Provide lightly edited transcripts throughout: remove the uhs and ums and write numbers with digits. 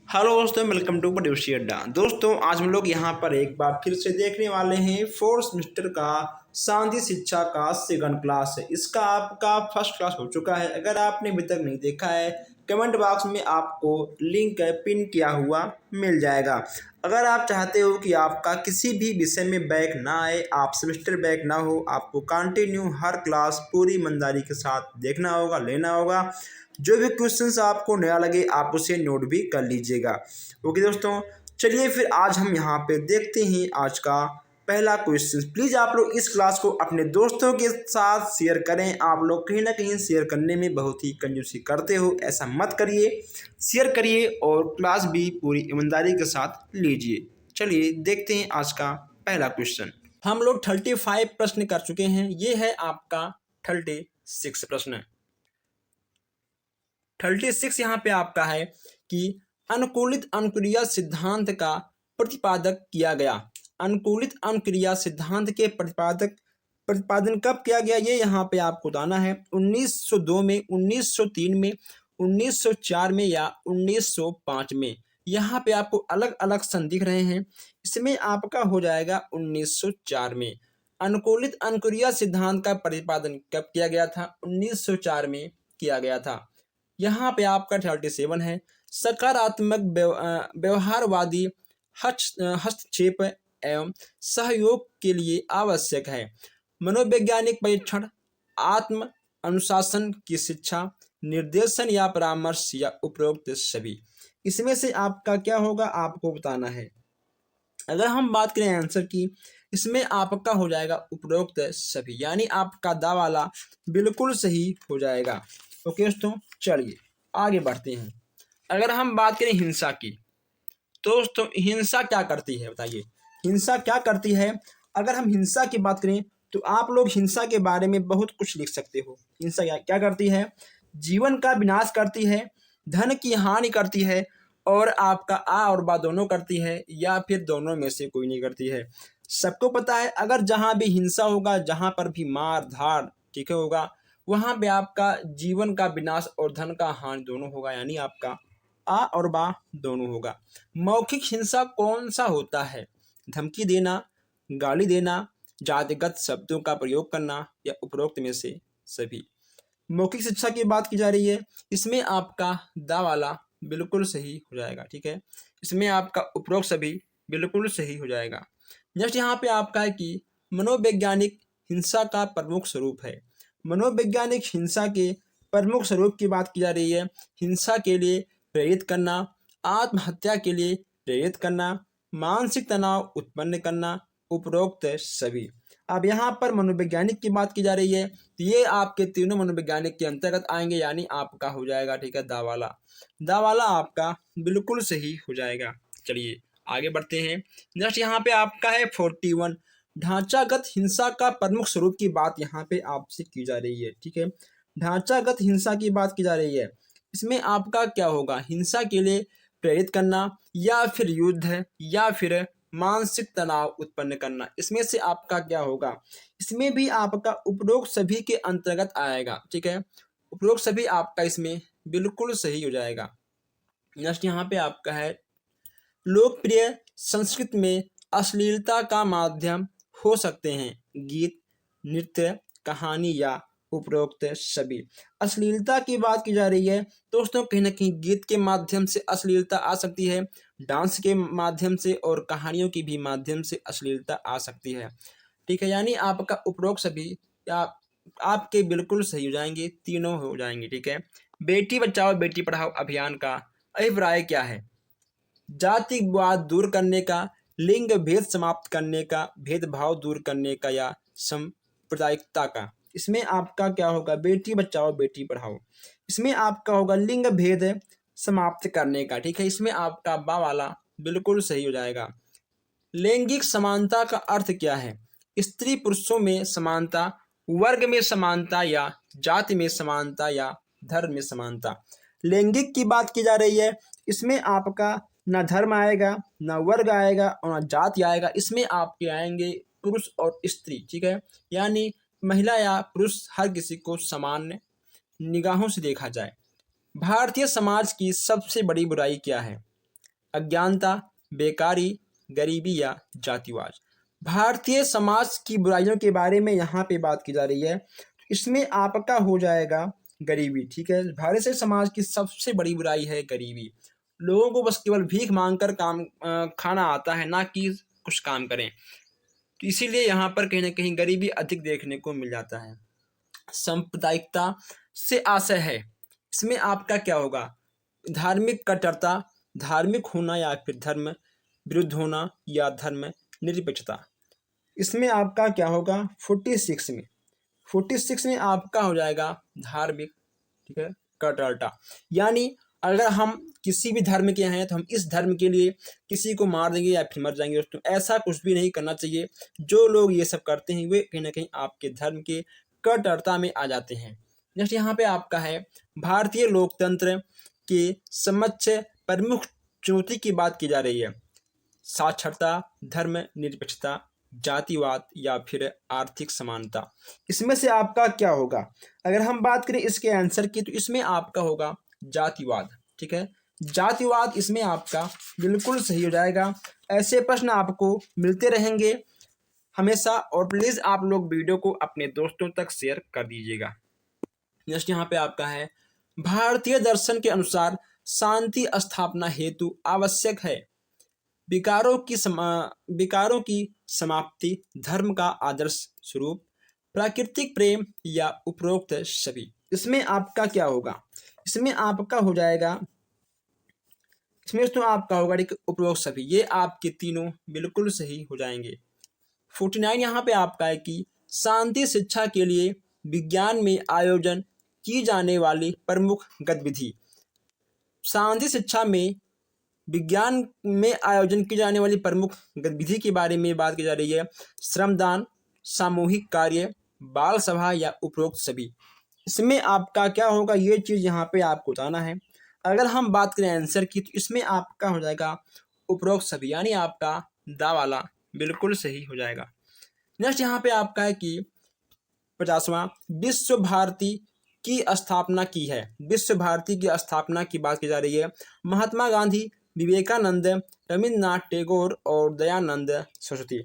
Hello दोस्तों, welcome to पड़ोसी अड्डा। दोस्तों, आज हम लोग यहाँ पर एक बार फिर से देखने वाले हैं फोर्थ सेमेस्टर का शांति शिक्षा का सेकंड क्लास है। इसका आपका फर्स्ट क्लास हो चुका है। अगर आपने अभी तक नहीं देखा है, कमेंट बॉक्स में आपको लिंक पिन किया हुआ मिल जाएगा। अगर आप चाहते हो कि आपका किसी भी विषय में बैक ना आए, आप सेमेस्टर बैक ना हो, आपको कंटिन्यू हर क्लास पूरी ईमानदारी के साथ देखना होगा, लेना होगा। जो भी क्वेश्चंस आपको नया लगे आप उसे नोट भी कर लीजिएगा। ओके दोस्तों, चलिए फिर आज हम यहाँ पे देखते हैं आज का पहला क्वेश्चन। प्लीज़ आप लोग इस क्लास को अपने दोस्तों के साथ शेयर करें। आप लोग कहीं ना कहीं शेयर करने में बहुत ही कंजूसी करते हो, ऐसा मत करिए। शेयर करिए और क्लास भी पूरी ईमानदारी के साथ लीजिए। चलिए देखते हैं आज का पहला क्वेश्चन। हम लोग 35 प्रश्न कर चुके हैं। ये है आपका 36 प्रश्न। 36 यहाँ पे आपका है कि अनुकूलित अनुक्रिया सिद्धांत का प्रतिपादक किया गया। अनुकूलित अनुक्रिया सिद्धांत के प्रतिपादन कब किया गया, ये यहाँ पे आपको बताना है। 1902 में, 1903 में, 1904 में या 1905 में। यहाँ पे आपको अलग अलग सन दिख रहे हैं। इसमें आपका हो जाएगा 1904 में। अनुकूलित अनुक्रिया सिद्धांत का प्रतिपादन कब किया गया था? 1904 में किया गया था। यहाँ पे आपका 37 है। सकारात्मक व्यवहारवादी हस्तक्षेप एवं सहयोग के लिए आवश्यक है। मनोवैज्ञानिक परीक्षण, आत्म अनुशासन की शिक्षा, निर्देशन या परामर्श या उपरोक्त सभी। इसमें से आपका क्या होगा आपको बताना है। अगर हम बात करें आंसर की, इसमें आपका हो जाएगा उपरोक्त सभी, यानी आपका दा वाला बिल्कुल सही हो जाएगा। ओके दोस्तों, चलिए आगे बढ़ते हैं। अगर हम बात करें हिंसा की, तो दोस्तों हिंसा क्या करती है बताइए। हिंसा क्या करती है? अगर हम हिंसा की बात करें तो आप लोग हिंसा के बारे में बहुत कुछ लिख सकते हो। हिंसा क्या करती है? जीवन का विनाश करती है, धन की हानि करती है, और आपका आ और बा दोनों करती है, या फिर दोनों में से कोई नहीं करती है। सबको पता है, अगर जहाँ भी हिंसा होगा, जहाँ पर भी मार धाड़ ठीक होगा, वहाँ पे आपका जीवन का विनाश और धन का हानि दोनों होगा, यानी आपका आ और बा दोनों होगा। मौखिक हिंसा कौन सा होता है? धमकी देना, गाली देना, जातिगत शब्दों का प्रयोग करना, या उपरोक्त में से सभी। मौखिक शिक्षा की बात की जा रही है। इसमें आपका दा वाला बिल्कुल सही हो जाएगा। ठीक है, इसमें आपका उपरोक्त सभी बिल्कुल सही हो जाएगा। नेक्स्ट यहाँ पे आपका है कि मनोवैज्ञानिक हिंसा का प्रमुख स्वरूप है। मनोवैज्ञानिक हिंसा के प्रमुख स्वरूप की बात की जा रही है। हिंसा के लिए प्रेरित करना, आत्महत्या के लिए प्रेरित करना, मानसिक तनाव उत्पन्न करना, उपरोक्त सभी। अब यहाँ पर मनोवैज्ञानिक की बात की जा रही है, तो ये आपके तीनों मनोवैज्ञानिक के अंतर्गत आएंगे, यानी आपका हो जाएगा ठीक है दा वाला। दा वाला आपका बिल्कुल सही हो जाएगा। चलिए आगे बढ़ते हैं। नेक्स्ट यहाँ पे आपका है 41। ढांचागत हिंसा का प्रमुख स्वरूप की बात यहाँ पे आपसे की जा रही है। ठीक है, ढांचागत हिंसा की बात की जा रही है। इसमें आपका क्या होगा? हिंसा के लिए प्रेरित करना, या फिर युद्ध, या फिर मानसिक तनाव उत्पन्न करना। इसमें से आपका क्या होगा? इसमें भी आपका उपरोक्त सभी के अंतर्गत आएगा। ठीक है, उपरोक्त सभी आपका इसमें बिल्कुल सही हो जाएगा। नेक्स्ट यहाँ पे आपका है लोकप्रिय संस्कृत में अश्लीलता का माध्यम हो सकते हैं गीत, नृत्य, कहानी या उपरोक्त सभी। अश्लीलता की बात की जा रही है दोस्तों। कहीं ना कहीं गीत के माध्यम से अश्लीलता आ सकती है, डांस के माध्यम से और कहानियों की भी माध्यम से अश्लीलता आ सकती है। ठीक है, यानी आपका उपरोक्त सभी या आपके बिल्कुल सही हो जाएंगे, तीनों हो जाएंगे। ठीक है, बेटी बचाओ बेटी पढ़ाओ अभियान का अभिप्राय क्या है? जातिवाद दूर करने का, लिंग भेद समाप्त करने का, भेदभाव दूर करने का, या सांप्रदायिकता का। इसमें आपका क्या होगा? बेटी बचाओ बेटी पढ़ाओ। इसमें आपका होगा लिंग भेद समाप्त करने का। ठीक है, इसमें आपका बा वाला बिल्कुल सही हो जाएगा। लैंगिक समानता का अर्थ क्या है? स्त्री पुरुषों में समानता, वर्ग में समानता, या जाति में समानता, या धर्म में समानता। लैंगिक की बात की जा रही है। इसमें आपका ना धर्म आएगा, ना वर्ग आएगा, और ना जाति आएगा। इसमें आपके आएंगे पुरुष और स्त्री। ठीक है, यानी महिला या पुरुष हर किसी को समान निगाहों से देखा जाए। भारतीय समाज की सबसे बड़ी बुराई क्या है? अज्ञानता, बेकारी, गरीबी या जातिवाद। भारतीय समाज की बुराइयों के बारे में यहाँ पे बात की जा रही है। इसमें आपका हो जाएगा गरीबी। ठीक है, भारतीय समाज की सबसे बड़ी बुराई है गरीबी। लोगों को बस केवल भीख मांगकर काम खाना आता है, ना कि कुछ काम करें। तो इसीलिए यहाँ पर कहीं ना कहीं गरीबी अधिक देखने को मिल जाता है। सांप्रदायिकता से आशय है, इसमें आपका क्या होगा? धार्मिक कट्टरता, धार्मिक होना या फिर धर्म विरुद्ध होना या धर्म निरपेक्षता। इसमें आपका क्या होगा? 46 में आपका हो जाएगा धार्मिक, ठीक है, कट्टरता। यानी अगर हम किसी भी धर्म के हैं तो हम इस धर्म के लिए किसी को मार देंगे या फिर मर जाएंगे। दोस्तों, ऐसा कुछ भी नहीं करना चाहिए। जो लोग ये सब करते हैं वे कहीं ना कहीं आपके धर्म के कट्टरता में आ जाते हैं। नेक्स्ट यहाँ पे आपका है भारतीय लोकतंत्र के समक्ष प्रमुख चुनौती की बात की जा रही है। साक्षरता, धर्म निरपेक्षता, जातिवाद या फिर आर्थिक समानता। इसमें से आपका क्या होगा? अगर हम बात करें इसके आंसर की तो इसमें आपका होगा जातिवाद। ठीक है, जातिवाद इसमें आपका बिल्कुल सही हो जाएगा। ऐसे प्रश्न आपको मिलते रहेंगे हमेशा, और प्लीज आप लोग वीडियो को अपने दोस्तों तक शेयर कर दीजिएगा। नेक्स्ट यहाँ पे आपका है भारतीय दर्शन के अनुसार शांति स्थापना हेतु आवश्यक है विकारों की समाप्ति, धर्म का आदर्श स्वरूप, प्राकृतिक प्रेम या उपरोक्त सभी। इसमें आपका क्या होगा? इसमें आपका हो जाएगा, इसमें तो आपका होगा उपरोक्त सभी। ये आपके तीनों बिल्कुल सही हो जाएंगे। 49 यहाँ पे आपका है कि शांति शिक्षा के लिए विज्ञान में आयोजन की जाने वाली प्रमुख गतिविधि। शांति शिक्षा में विज्ञान में आयोजन की जाने वाली प्रमुख गतिविधि के बारे में बात की जा रही है। श्रमदान, सामूहिक कार्य, बाल सभा या उपरोक्त सभी। इसमें आपका क्या होगा? ये चीज यहाँ पे आपको बताना है। अगर हम बात करें आंसर की तो इसमें आपका हो जाएगा उपरोक्त सभी, यानी आपका दा वाला बिल्कुल सही हो जाएगा। नेक्स्ट यहाँ पे आपका है कि 50वां विश्व भारती की स्थापना की है। विश्व भारती की स्थापना की बात की जा रही है। महात्मा गांधी, विवेकानंद, रविन्द्रनाथ टैगोर और दयानंद सरस्वती।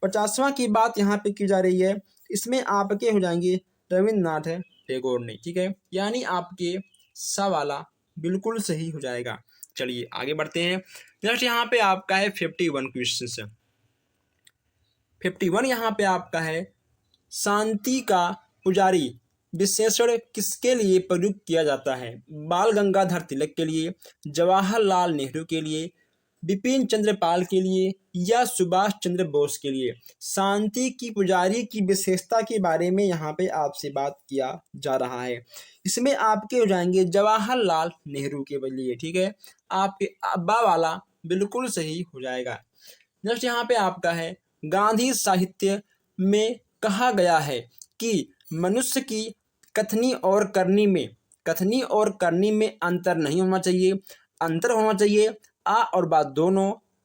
50वां की बात यहाँ पे की जा रही है। इसमें आपके हो जाएंगे रविन्द्रनाथ टैगोर ने। ठीक है, यानी आपके सा वाला बिल्कुल सही हो जाएगा। चलिए आगे बढ़ते हैं। नेक्स्ट यहाँ पे आपका है 51 क्वेश्चन। 51 यहाँ पे आपका है शांति का पुजारी विशेषण किसके लिए प्रयुक्त किया जाता है? बाल गंगाधर तिलक के लिए, जवाहरलाल नेहरू के लिए, बिपिन चंद्र पाल के लिए या सुभाष चंद्र बोस के लिए। शांति की पुजारी की विशेषता के बारे में यहाँ पे आपसे बात किया जा रहा है। इसमें आपके हो जाएंगे जवाहरलाल नेहरू के लिए। ठीक है, आपके अब्बा वाला बिल्कुल सही हो जाएगा। नेक्स्ट यहाँ पे आपका है गांधी साहित्य में कहा गया है कि मनुष्य की कथनी और करनी में अंतर नहीं होना चाहिए, अंतर होना चाहिए आ और बात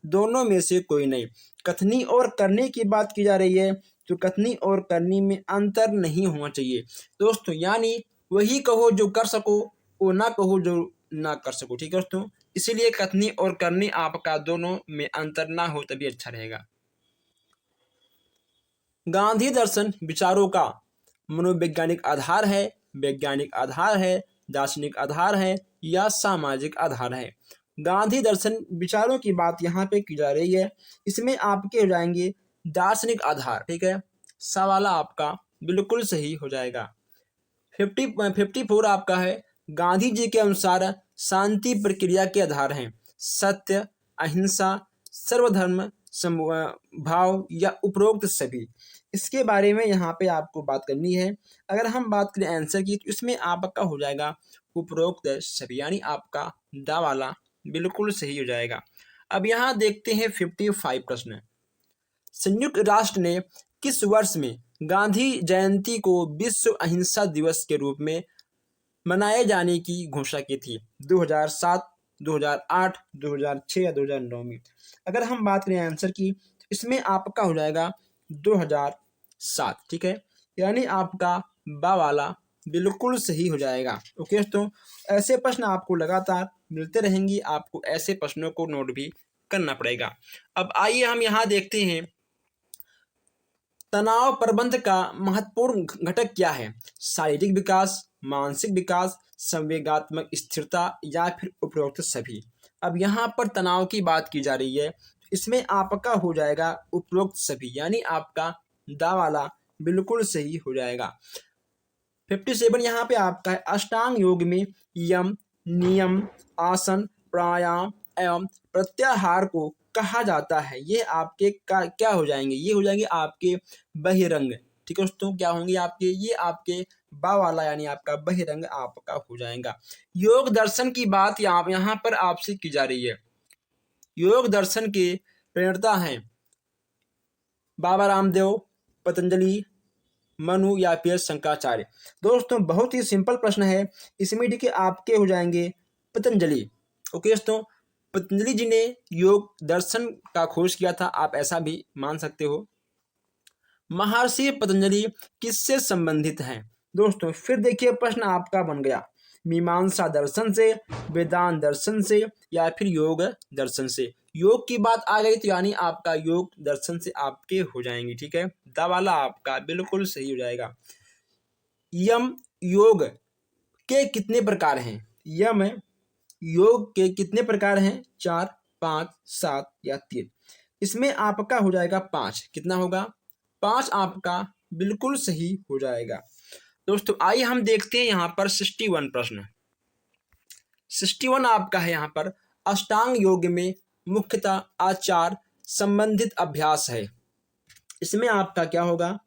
दोनों में से कोई नहीं। कथनी और करने की बात की जा रही है तो कथनी और करनी में अंतर नहीं होना चाहिए दोस्तों। यानी वही कहो जो कर सको, वो ना कहो जो ना कर सको। ठीक है दोस्तों, इसीलिए कथनी और करनी आपका दोनों में अंतर ना हो तभी अच्छा रहेगा। गांधी दर्शन विचारों का मनोवैज्ञानिक आधार है, वैज्ञानिक आधार है, दार्शनिक आधार है या सामाजिक आधार है। गांधी दर्शन विचारों की बात यहाँ पे की जा रही है। इसमें आपके हो जाएंगे दार्शनिक आधार। ठीक है, सवाल आपका बिल्कुल सही हो जाएगा। 54 आपका है गांधी जी के अनुसार शांति प्रक्रिया के आधार हैं सत्य, अहिंसा, सर्वधर्म भाव या उपरोक्त सभी। इसके बारे में यहाँ पे आपको बात करनी है। अगर हम बात करें आंसर की तो इसमें आपका हो जाएगा उपरोक्त सभी, यानी आपका दा वाला बिल्कुल सही हो जाएगा। अब यहाँ देखते हैं 55 प्रश्न। संयुक्त राष्ट्र ने किस वर्ष में गांधी जयंती को विश्व अहिंसा दिवस के रूप में मनाए जाने की घोषणा की थी? 2007, 2008, 2006 या 2009 में। अगर हम बात करें आंसर की तो इसमें आपका हो जाएगा 2007। ठीक है, यानी आपका बा वाला बिल्कुल सही हो जाएगा। ओके दोस्तों, ऐसे प्रश्न आपको लगातार मिलते रहेंगे, आपको ऐसे प्रश्नों को नोट भी करना पड़ेगा। अब आइए हम यहाँ देखते हैं तनाव प्रबंधन का महत्वपूर्ण घटक क्या है। शारीरिक विकास, मानसिक विकास, संवेगात्मक स्थिरता या फिर उपरोक्त सभी। अब यहाँ पर तनाव की बात की जा रही है, इसमें आपका हो जाएगा उपरोक्त सभी, यानी आपका दा वाला बिल्कुल सही हो जाएगा। 57 यहाँ पे आपका है अष्टांग योग में यम, नियम, आसन, प्राणायाम एवं प्रत्याहार को कहा जाता है। ये आपके क्या हो जाएंगे, ये हो जाएंगे आपके बहिरंग। ठीक है दोस्तों, क्या होंगे आपके, ये आपके बा वाला यानी आपका बहिरंग आपका हो जाएगा। योग दर्शन की बात यहाँ पर आपसे की जा रही है। योग दर्शन के प्रणेता हैं बाबा रामदेव, पतंजलि, मनु या फिर शंकराचार्य। दोस्तों बहुत ही सिंपल प्रश्न है, इसमें देखिए आपके हो जाएंगे पतंजलि। ओके दोस्तों, पतंजलि जी ने योग दर्शन का खोज किया था, आप ऐसा भी मान सकते हो। महर्षि पतंजलि किससे संबंधित हैं? दोस्तों फिर देखिए प्रश्न आपका बन गया, मीमांसा दर्शन से, वेदांत दर्शन से या फिर योग दर्शन से। योग की बात आ गई तो यानी आपका योग दर्शन से आपके हो जाएंगे। ठीक है, दा वाला आपका बिल्कुल सही हो जाएगा। यम योग के कितने प्रकार हैं? यम योग के कितने प्रकार हैं? 4, 5, 7 या 3। इसमें आपका हो जाएगा 5। कितना होगा? 5 आपका बिल्कुल सही हो जाएगा। दोस्तों आइए हम देखते हैं यहाँ पर 61 प्रश्न। 61 आपका है यहाँ पर अष्टांग योग में मुख्यतः आचार संबंधित अभ्यास है। इसमें आपका क्या होगा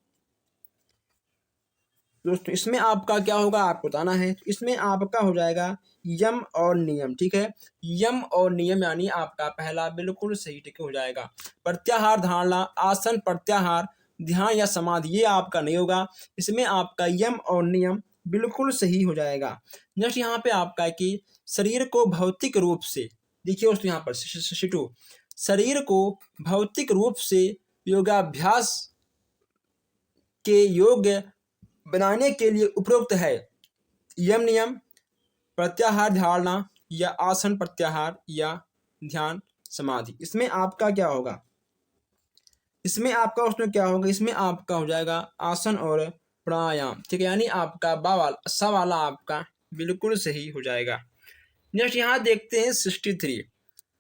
दोस्तों? इसमें आपका क्या होगा आपको बताना है। इसमें आपका हो जाएगा यम और नियम। ठीक है, यम और नियम यानी आपका पहला बिल्कुल सही ठीक हो जाएगा। प्रत्याहार, धारणा, आसन, प्रत्याहार, ध्यान या समाधि, ये आपका नहीं होगा। इसमें आपका यम और नियम बिल्कुल सही हो जाएगा। नेक्स्ट यहाँ पे आपका है कि शरीर को भौतिक रूप से, देखिए दोस्तों यहाँ पर शिटू, शरीर को भौतिक रूप से योगाभ्यास के योग्य बनाने के लिए उपरोक्त है यम, नियम, प्रत्याहार, धारणा या आसन, प्रत्याहार या ध्यान, समाधि। इसमें आपका क्या होगा? इसमें आपका उसमें क्या होगा? इसमें आपका हो जाएगा आसन और प्राणायाम। ठीक है, यानी आपका बा वाला सा वाला आपका बिल्कुल सही हो जाएगा। नेक्स्ट यहाँ देखते हैं 63।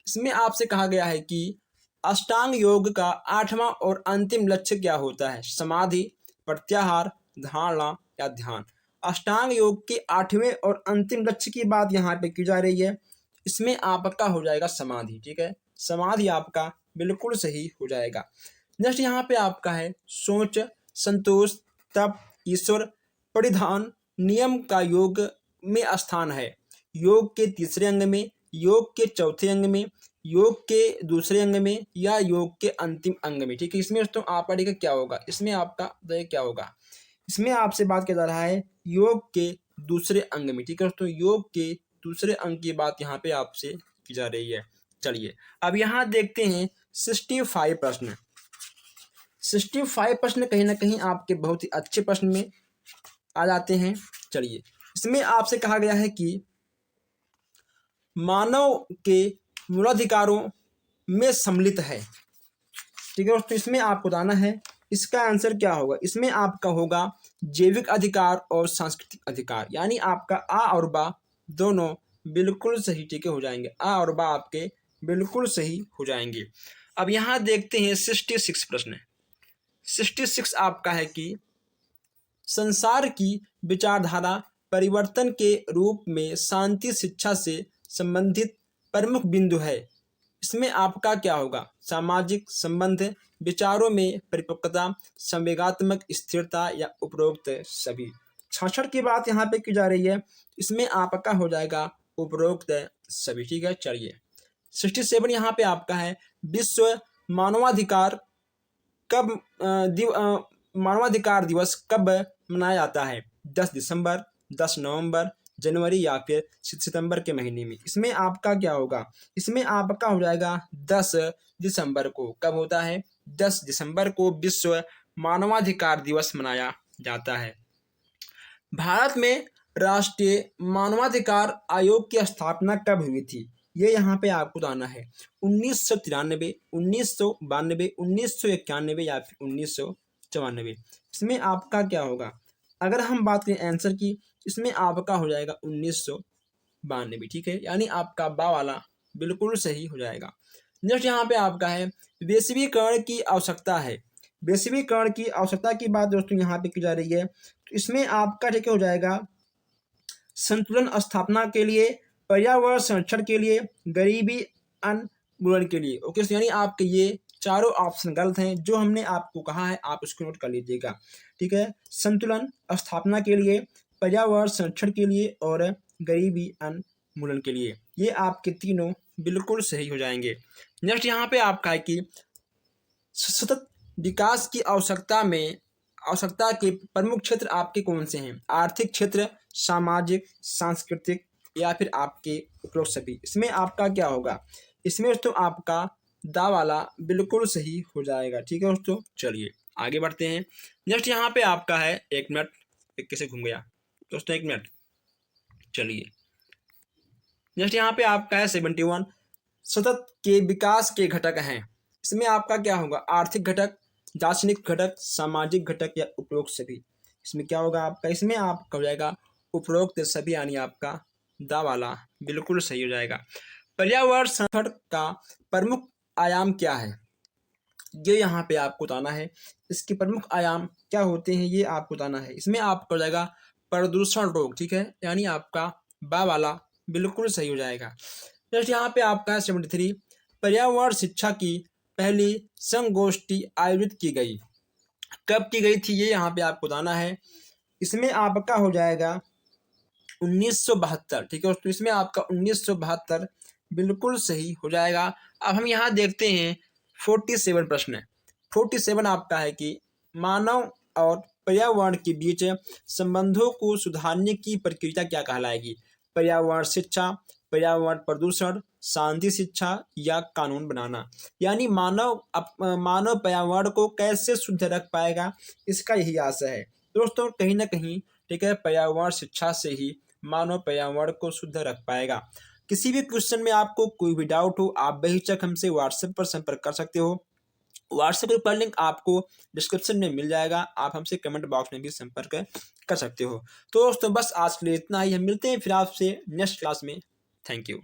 इसमें आपसे कहा गया है कि अष्टांग योग का 8वां और अंतिम लक्ष्य क्या होता है? समाधि, प्रत्याहार, धारणा या ध्यान। अष्टांग योग के 8वें और अंतिम लक्ष्य की बात यहाँ पे की जा रही है। इसमें आपका हो जाएगा समाधि। ठीक है, समाधि आपका बिल्कुल सही हो जाएगा। नेक्स्ट यहाँ पे आपका है सोच, संतोष, तप, ईश्वर, परिधान, नियम का योग में स्थान है। योग के तीसरे अंग में, योग के चौथे अंग में, योग के दूसरे अंग में या योग के अंतिम अंग में। ठीक है, इसमें दोस्तों आपका देखिए क्या होगा? इसमें आपका देखिए क्या होगा? इसमें आपसे बात किया जा रहा है योग के दूसरे अंग में। ठीक है दोस्तों, योग के दूसरे अंग की बात यहाँ पे आपसे की जा रही है। चलिए अब यहाँ देखते हैं 65 प्रश्न। 65 प्रश्न कहीं ना कहीं आपके बहुत ही अच्छे प्रश्न में आ जाते हैं। चलिए, इसमें आपसे कहा गया है कि मानव के मूलाधिकारों में सम्मिलित है। ठीक है दोस्तों, इसमें आपको बताना है इसका आंसर क्या होगा। इसमें आपका होगा जैविक अधिकार और सांस्कृतिक अधिकार, यानी आपका आ और बा दोनों बिल्कुल सही ठीक हो जाएंगे। आ और बा आपके बिल्कुल सही हो जाएंगे। अब यहाँ देखते हैं 66 प्रश्न। 66 आपका है कि संसार की विचारधारा परिवर्तन के रूप में शांति शिक्षा से संबंधित प्रमुख बिंदु है। इसमें आपका क्या होगा? सामाजिक संबंध, विचारों में परिपक्वता, संवेगात्मक स्थिरता या उपरोक्त सभी। 66 की बात यहाँ पे की जा रही है। इसमें आपका हो जाएगा उपरोक्त सभी। ठीक है, चलिए 67 यहाँ पे आपका है विश्व मानवाधिकार कब मानवाधिकार दिवस कब मनाया जाता है? 10 दिसंबर, 10 नवंबर, जनवरी या फिर सितंबर के महीने में। इसमें आपका क्या होगा? इसमें आपका हो जाएगा 10 दिसंबर को। कब होता है? 10 दिसंबर को विश्व मानवाधिकार दिवस मनाया जाता है। भारत में राष्ट्रीय मानवाधिकार आयोग की स्थापना कब हुई थी? ये यहाँ पे आपको बताना है। 1993, 1992, 1991 या फिर 1994। इसमें आपका क्या होगा? अगर हम बात करें आंसर की, इसमें आपका हो जाएगा 1992। ठीक है, यानी आपका बा वाला बिल्कुल सही हो जाएगा। नेक्स्ट यहाँ पे आपका है वैश्वीकरण की आवश्यकता है। वैश्वीकरण की आवश्यकता की बात दोस्तों यहाँ पे की जा रही है, तो इसमें आपका ठीक हो जाएगा संतुलन स्थापना के लिए, पर्यावरण संरक्षण के लिए, गरीबी उन्मूलन के लिए। ओके, यानी आपके ये चारों ऑप्शन गलत हैं। जो हमने आपको कहा है आप उसको नोट कर लीजिएगा। ठीक है, संतुलन स्थापना के लिए, पर्यावरण संरक्षण के लिए और गरीबी उन्मूलन के लिए, ये आपके तीनों बिल्कुल सही हो जाएंगे। नेक्स्ट यहाँ पे आपका है कि सतत विकास की आवश्यकता के प्रमुख क्षेत्र आपके कौन से हैं? आर्थिक क्षेत्र, सामाजिक, सांस्कृतिक या फिर आपके उपरोक्त सभी। इसमें आपका क्या होगा? इसमें दोस्तों आपका दा वाला बिल्कुल सही हो जाएगा। ठीक है दोस्तों, चलिए आगे बढ़ते हैं। नेक्स्ट यहाँ पे आपका है, एक मिनट कैसे घूम गया दोस्तों, एक मिनट, चलिए। नेक्स्ट यहाँ पे आपका है 71 सतत के विकास के घटक हैं। इसमें आपका क्या होगा? आर्थिक घटक, दार्शनिक घटक, सामाजिक घटक या उपरोक्त सभी। इसमें क्या होगा आपका? इसमें आपका हो जाएगा उपरोक्त सभी, यानी आपका दा वाला बिल्कुल सही हो जाएगा। पर्यावरण संरक्षण का प्रमुख आयाम क्या है? ये यहाँ पे आपको बताना है। इसके प्रमुख आयाम क्या होते हैं ये आपको बताना है। इसमें आपका हो जाएगा प्रदूषण रोग। ठीक है, यानी आपका बा वाला बिल्कुल सही हो जाएगा। नेक्स्ट यहाँ पे आपका है 73 पर्यावरण शिक्षा की पहली संगोष्ठी आयोजित की गई। कब की गई थी ये यहाँ पे आपको बताना है। इसमें आपका हो जाएगा 1972। ठीक है दोस्तों, इसमें आपका 1972 बिल्कुल सही हो जाएगा। अब हम यहाँ देखते हैं 47 प्रश्न। 47 आपका है कि मानव और पर्यावरण के बीच संबंधों को सुधारने की प्रक्रिया क्या कहलाएगी? पर्यावरण शिक्षा, पर्यावरण प्रदूषण, शांति शिक्षा या कानून बनाना। यानी मानव पर्यावरण को कैसे शुद्ध रख पाएगा, इसका यही आशय है दोस्तों। कहीं ना कहीं ठीक है, पर्यावरण शिक्षा से ही मानव पर्यावरण को शुद्ध रख पाएगा। किसी भी क्वेश्चन में आपको कोई भी डाउट हो, आप बेहिचक हमसे व्हाट्सएप पर संपर्क कर सकते हो। व्हाट्सएप ग्रुप का लिंक आपको डिस्क्रिप्शन में मिल जाएगा। आप हमसे कमेंट बॉक्स में भी संपर्क कर सकते हो। तो दोस्तों बस आज के लिए इतना ही। हम मिलते हैं फिर आपसे नेक्स्ट क्लास में। Thank you.